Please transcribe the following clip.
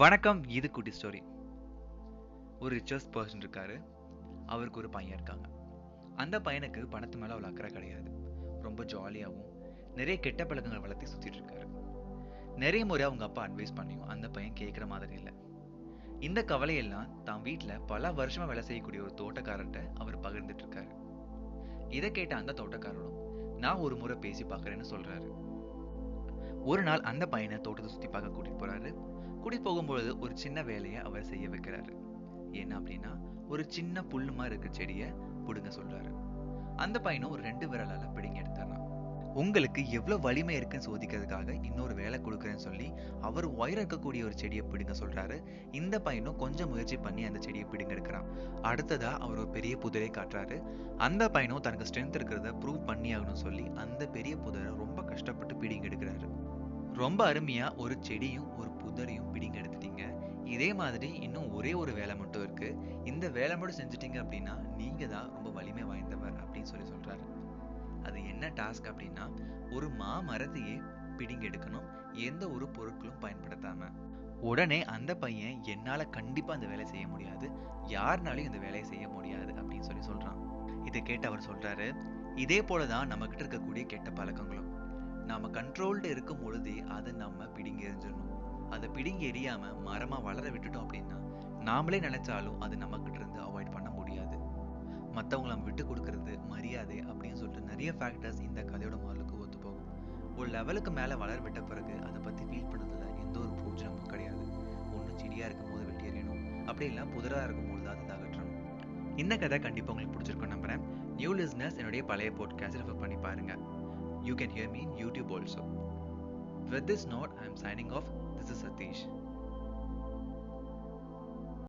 வணக்கம். இது குட்டி ஸ்டோரி. ஒரு ரிச்சஸ்ட் பர்சன் இருக்காரு. அவருக்கு ஒரு பையன் இருக்காங்க. அந்த பையனுக்கு பணத்து மேல அவ்வளோ அக்கறை கிடையாது. ரொம்ப ஜாலியாகவும் நிறைய கெட்ட பழக்கங்களை வளர்த்தி சுத்திட்டு இருக்காரு. நிறைய முறை அவங்க அப்பா அட்வைஸ் பண்ணியும் அந்த பையன் கேட்குற மாதிரி இல்லை. இந்த கவலையெல்லாம் தான் வீட்டில் பல வருஷமா வேலை செய்யக்கூடிய ஒரு தோட்டக்காரர்கிட்ட அவர் பகிர்ந்துட்டு இருக்காரு. இதை கேட்ட அந்த தோட்டக்காரரும் நான் ஒரு முறை பேசி பார்க்குறேன்னு சொல்றாரு. ஒரு நாள் அந்த பையனை தோட்டத்தை சுத்தி பார்க்க கூட்டிட்டு போறாரு. கூட்டிட்டு போகும்பொழுது ஒரு சின்ன வேலையை அவர் செய்ய வைக்கிறாரு. என்ன அப்படின்னா, ஒரு சின்ன புல்லு மாதிரி இருக்க செடியை பிடுங்க சொல்றாரு. அந்த பையனும் ஒரு 2 விரலால பிடுங்கி எடுத்துறான். உங்களுக்கு எவ்வளவு வலிமை இருக்குன்னு சோதிக்கிறதுக்காக இன்னொரு வேலை கொடுக்குறேன்னு சொல்லி அவர் உயரம் இருக்கக்கூடிய ஒரு செடியை பிடுங்க சொல்றாரு. இந்த பையனும் கொஞ்சம் முயற்சி பண்ணி அந்த செடியை பிடுங்க எடுக்கிறான். அடுத்ததா அவர் ஒரு பெரிய புதரை காட்டுறாரு. அந்த பையனும் தனக்கு ஸ்ட்ரென்த் இருக்கிறத ப்ரூவ் பண்ணி ஆகணும்னு சொல்லி அந்த பெரிய புதரை ரொம்ப கஷ்டப்பட்டு பிடுங்கி எடுக்கிறாரு. ரொம்ப அருமையா ஒரு செடியும் ஒரு புதரையும் பிடிங்க எடுத்துட்டீங்க. இதே மாதிரி இன்னும் ஒரே ஒரு வேலை மட்டும் இருக்கு. இந்த வேலை மட்டும் செஞ்சுட்டீங்க அப்படின்னா நீங்க தான் ரொம்ப வலிமை வாய்ந்தவர் அப்படின்னு சொல்லி சொல்றாரு. அது என்ன டாஸ்க் அப்படின்னா, ஒரு மாமரத்தையே பிடிங்க எடுக்கணும், எந்த ஒரு பொருட்களும் பயன்படுத்தாம. உடனே அந்த பையன் என்னால கண்டிப்பா அந்த வேலையை செய்ய முடியாது, யாருனாலையும் இந்த வேலையை செய்ய முடியாது அப்படின்னு சொல்லி சொல்றான். இதை கேட்டு அவர் சொல்றாரு, இதே போலதான் நம்ம கிட்ட இருக்கக்கூடிய கெட்ட பழக்கங்களும். நாம கண்ட்ரோல்டு இருக்கும் பொழுதே அதை நம்ம பிடுங்கி எறிஞ்சிடணும். அதை பிடுங்கி எறியாம மரமா வளர விட்டுட்டோம் அப்படின்னா நாமளே நினைச்சாலும் அது நம்ம கிட்ட இருந்து அவாய்ட் பண்ண முடியாது. மற்றவங்களை நம்ம விட்டு கொடுக்கறது மரியாதை அப்படின்னு சொல்லிட்டு நிறைய ஃபேக்டர்ஸ் இந்த கதையோட மாலுக்கு ஒத்து போகும். ஒரு லெவலுக்கு மேல வளர விட்ட பிறகு அதை பத்தி ஃபீல் பண்ணதுல எந்த ஒரு பிரோஜனமும் கிடையாது. ஒண்ணு செடியா இருக்கும் போது வெட்டி எறியணும், அப்படி இல்லை புதரா இருக்கும் போது அதை அகற்றணும். இந்த கதை கண்டிப்பா உங்களுக்கு பிடிச்சிருக்கும் நம்புறேன். நியூ லிஸ்னர்ஸ் என்னுடைய பழைய பாட்காஸ்ட் ரெஃபர் பண்ணி பாருங்க. You can hear me in YouTube also. With this note, I am signing off. This is